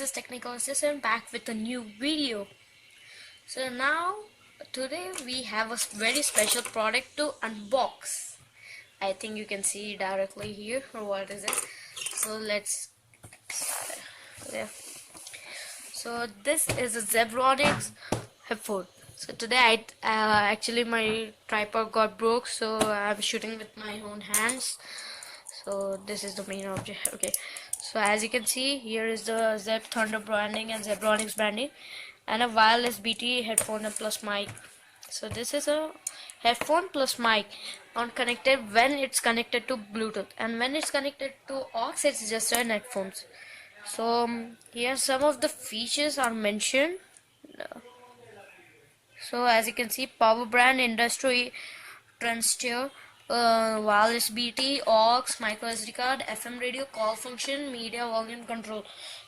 is Technical Assistant back with a new video. So now today we have a very special product to unbox. I think you can see directly here what is it. So let's yeah. So this is a Zebronics headphone. So today actually my tripod got broke, so I'm shooting with my own hands. So this is the main object. Okay, so as you can see, here is the Zeb Thunder branding and Zebronics branding, and a wireless BT headphone and plus mic. So this is a headphone plus mic on connected when it's connected to Bluetooth, and when it's connected to aux it's just an headphones. So here some of the features are mentioned. So as you can see, power brand, industry transistor, wireless BT, aux, micro SD card, FM radio, call function, media volume control.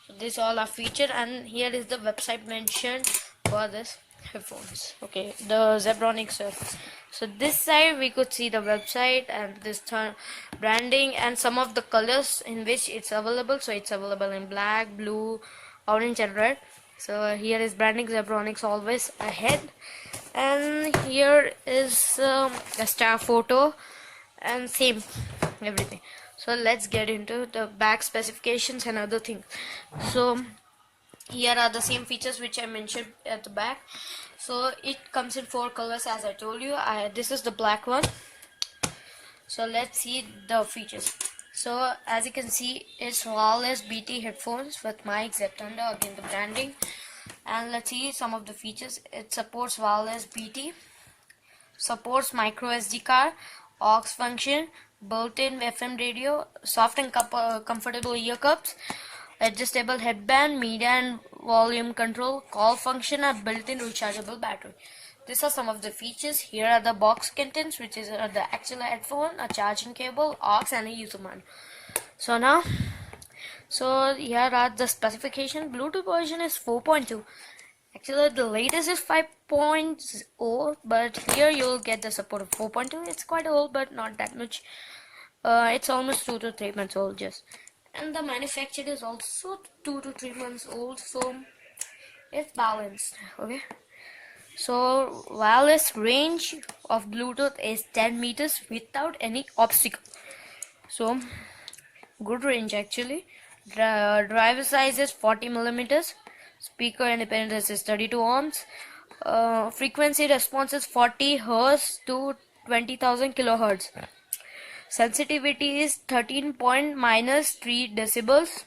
So these all are featured, and here is the website mentioned for this headphones. Okay, the Zebronics. So this side we could see the website and this branding and some of the colors in which it's available. So it's available in black, blue, orange and red. So here is branding, Zebronics always ahead, and here is a star photo and same everything. So let's get into the back specifications and other things. So here are the same features which I mentioned at the back. So it comes in 4 colors as I told you. This is the black one. So let's see the features. So as you can see, it's wireless BT headphones with mic, Zeb Thunder, again the branding. And let's see some of the features. It supports wireless BT, supports micro SD card, aux function, built-in FM radio, soft and comfortable ear cups, adjustable headband, media and volume control, call function, and built-in rechargeable battery. These are some of the features. Here are the box contents, which is the actual headphone, a charging cable, aux, and a user manual. So here are the specification. Bluetooth version is 4.2. Actually the latest is 5.0, but here you'll get the support of 4.2. It's quite old, but not that much. It's almost 2 to 3 months old just. And the manufacturer is also 2 to 3 months old, so it's balanced. Okay. So wireless range of Bluetooth is 10 meters without any obstacle. So good range actually. Driver size is 40 millimeters. Speaker independence is 32 ohms. Frequency response is 40 Hz to 20,000 kilohertz. Sensitivity is 13 point minus 3 decibels.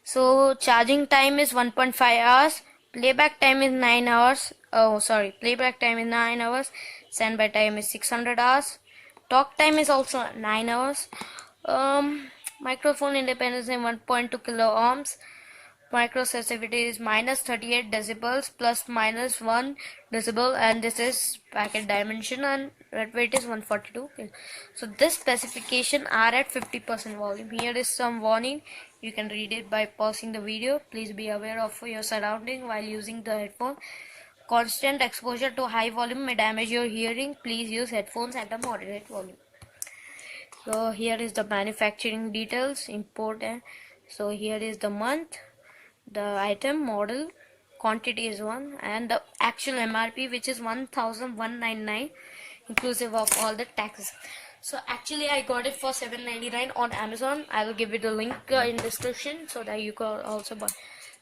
So charging time is 1.5 hours. Playback time is 9 hours. Playback time is 9 hours. Standby time is 600 hours. Talk time is also 9 hours. Microphone independence is 1.2 kilo ohms. Micro sensitivity is minus 38 decibels plus minus 1 decibel, and this is packet dimension, and red weight is 142. So this specification are at 50% volume. Here is some warning. You can read it by pausing the video. Please be aware of your surrounding while using the headphone. Constant exposure to high volume may damage your hearing. Please use headphones at a moderate volume. So here is the manufacturing details, import, and so here is the month, the item, model, quantity is 1, and the actual MRP, which is 1,199 inclusive of all the taxes. So actually I got it for $7.99 on Amazon. I will give it a link in description so that you can also buy.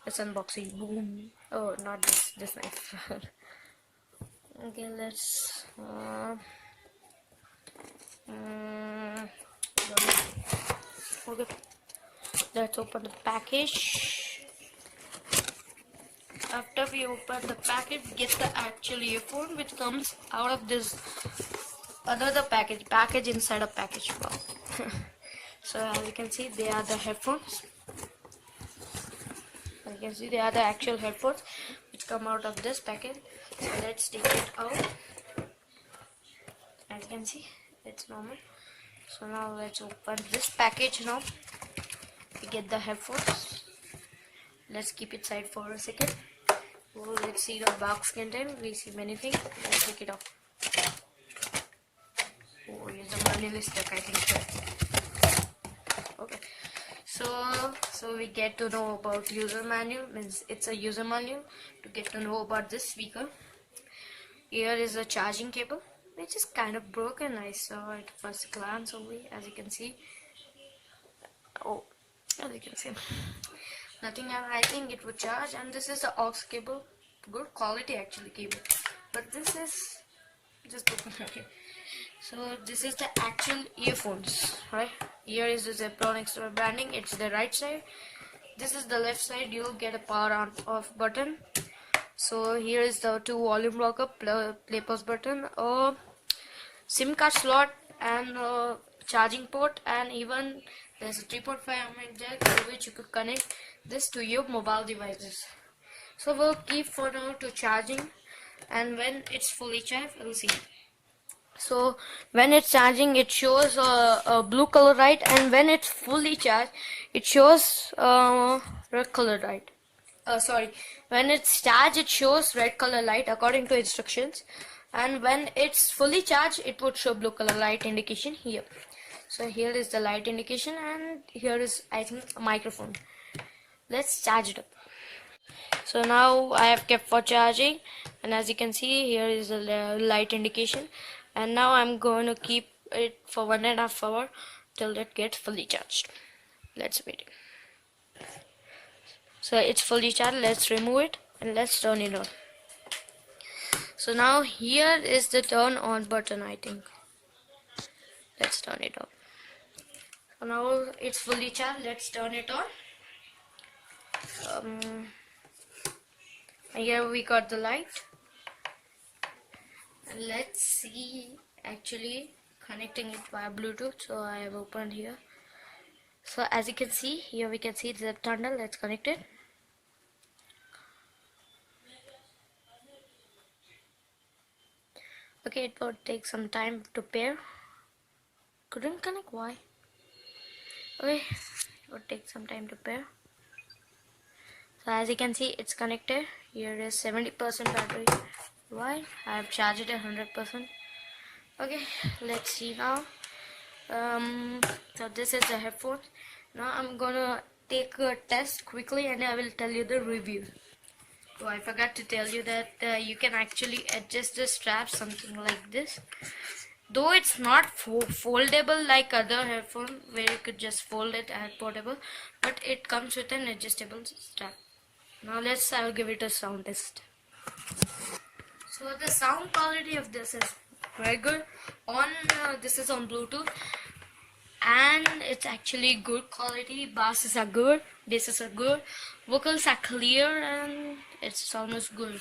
Let's unboxing. Boom. Oh, not this knife. Okay, let's okay, let's open the package. After we open the package, we get the actual earphone, which comes out of this another package inside a package. Wow. So as you can see, they are the headphones. As you can see, they are the actual headphones which come out of this package. So let's take it out. As you can see, it's normal. So now let's open this package. Now we get the headphones. Let's keep it side for a second. Oh, let's see the box content. We see many things. Let's take it off. Oh, here's the manual stuck, I think. Okay. So So we get to know about user manual, means it's a user manual to get to know about this speaker. Here is a charging cable, which is kind of broken. I saw it first glance only, as you can see. Oh, as you can see, nothing else. I think it would charge. And this is the aux cable, good quality actually cable, but this is just broken. Okay, so this is the actual earphones, right? Here is the Zebronics branding. It's the right side. This is the left side. You'll get a power on off button. So here is the two volume rocker, play pause button, SIM card slot, and charging port, and even there's a 3.5mm jack through which you could connect this to your mobile devices. So we'll keep for now to charging, and when it's fully charged, we'll see. So when it's charging, it shows a blue color light, and when it's fully charged, it shows red color light. Sorry, when it's charged, it shows red color light according to instructions, and when it's fully charged, it would show blue color light indication here. So here is the light indication, and here is, I think, a microphone. Let's charge it up. So now I have kept for charging, and as you can see, here is the light indication, and now I'm going to keep it for 1.5 hours till it gets fully charged. Let's wait. So it's fully charged. Let's remove it and let's turn it on. So now here is the turn on button, I think. Let's turn it on. So now it's fully charged. Let's turn it on. Here we got the light. Let's see, actually connecting it via Bluetooth. So I have opened here. So as you can see, here we can see the tunnel. Let's connect it. Okay, it would take some time to pair. Couldn't connect, why? Okay, it would take some time to pair. So as you can see, it's connected. Here is 70% battery. Why? I have charged it 100%. Okay, let's see now. So this is the headphone. Now I'm gonna take a test quickly, and I will tell you the review. So I forgot to tell you that you can actually adjust the strap something like this. Though it's not foldable like other headphone where you could just fold it and portable, but it comes with an adjustable strap. Now I'll give it a sound test. So the sound quality of this is very good. This is on Bluetooth, and it's actually good quality. Basses are good, basses are good, vocals are clear, and it's almost good.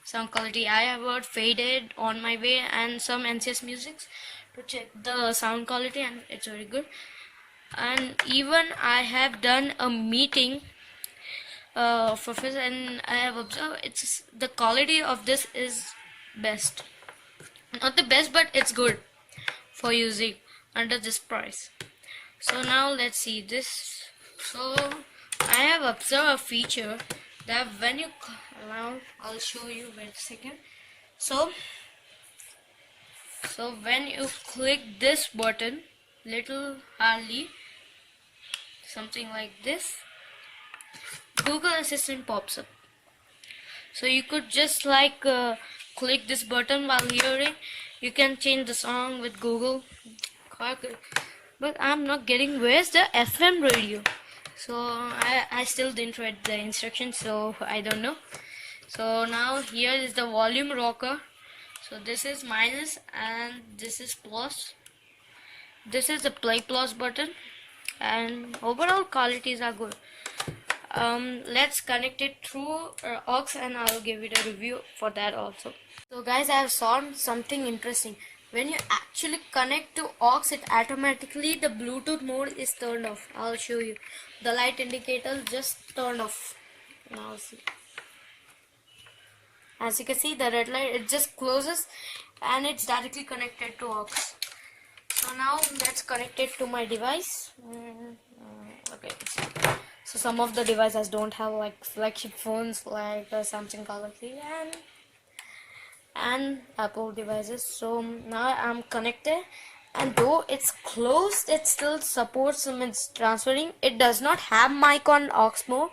Sound quality, I have heard Faded, On My Way, and some NCS musics to check the sound quality, and it's very good. And even I have done a meeting for this, and I have observed the quality of this is best. Not the best, but it's good for using under this price. So now let's see this. So I have observed a feature that when you around, I'll show you. Wait a second. So when you click this button, little hardly something like this, Google Assistant pops up. So you could just like click this button while hearing. You can change the song with Google. But I'm not getting where's the FM radio. So I still didn't read the instructions, so I don't know. So now here is the volume rocker. So this is minus and this is plus. This is the play plus button, and overall qualities are good. Let's connect it through aux, and I'll give it a review for that also. So guys, I have saw something interesting. When you actually connect to aux, it automatically the Bluetooth mode is turned off. I'll show you. The light indicator just turned off. Now see. As you can see, the red light, it just closes and it's directly connected to aux. So now let's connect it to my device. Okay. So some of the devices don't have like flagship phones like Samsung Galaxy and Apple devices. So now I'm connected, and though it's closed, it still supports means transferring. It does not have mic on aux mode.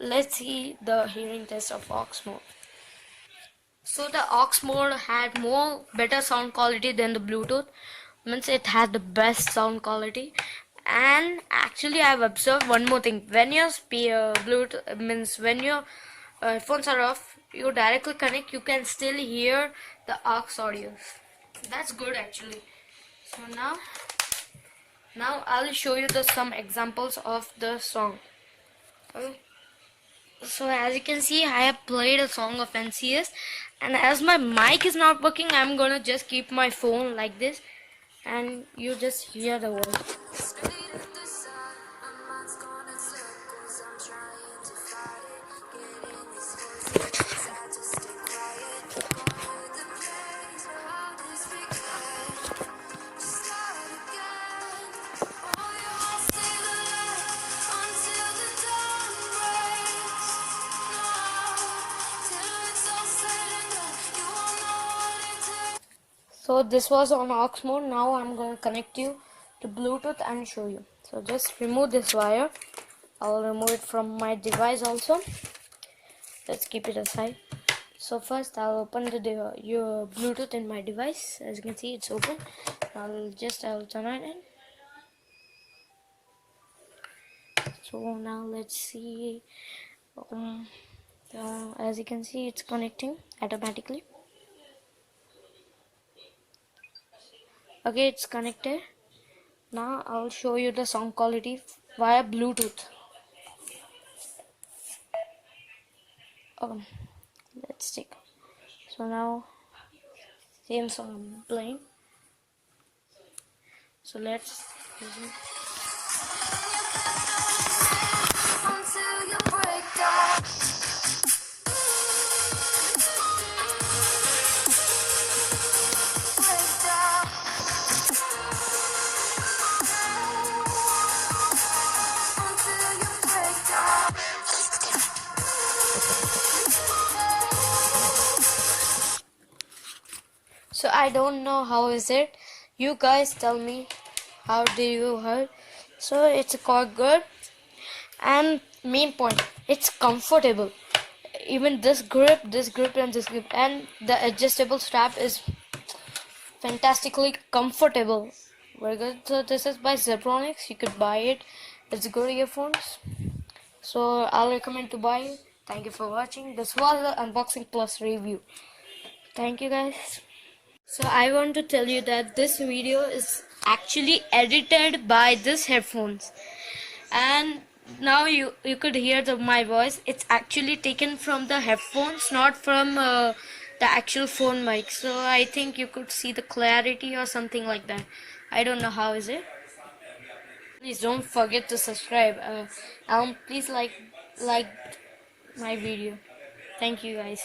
Let's see the hearing test of aux mode. So the aux mode had more better sound quality than the Bluetooth, means it had the best sound quality. And actually I've observed one more thing: when your Bluetooth means when your headphones are off, you directly connect, you can still hear the aux audio. That's good actually. So now I'll show you some examples of the song. Okay. So as you can see, I have played a song of NCS, and as my mic is not working, I'm gonna just keep my phone like this and you just hear the voice. So this was on aux mode. Now I'm going to connect you to Bluetooth and show you. So just remove this wire. I'll remove it from my device also. Let's keep it aside. So first I'll open your Bluetooth in my device. As you can see, it's open. I'll turn it in. So now let's see. As you can see, it's connecting automatically. Okay, it's connected. Now I'll show you the sound quality via Bluetooth. Let's take. So now same song playing. So let's listen. So I don't know how is it. You guys tell me how do you heard. So it's quite good, and main point, it's comfortable. Even this grip and this grip, and the adjustable strap is fantastically comfortable. Very good. So this is by Zebronics. You could buy it. It's good earphones. So I'll recommend to buy it. Thank you for watching. This was the unboxing plus review. Thank you guys. So I want to tell you that this video is actually edited by this headphones, and now you could hear my voice. It's actually taken from the headphones, not from the actual phone mic. So I think you could see the clarity or something like that. I don't know how is it. Please don't forget to subscribe. Please like my video. Thank you guys.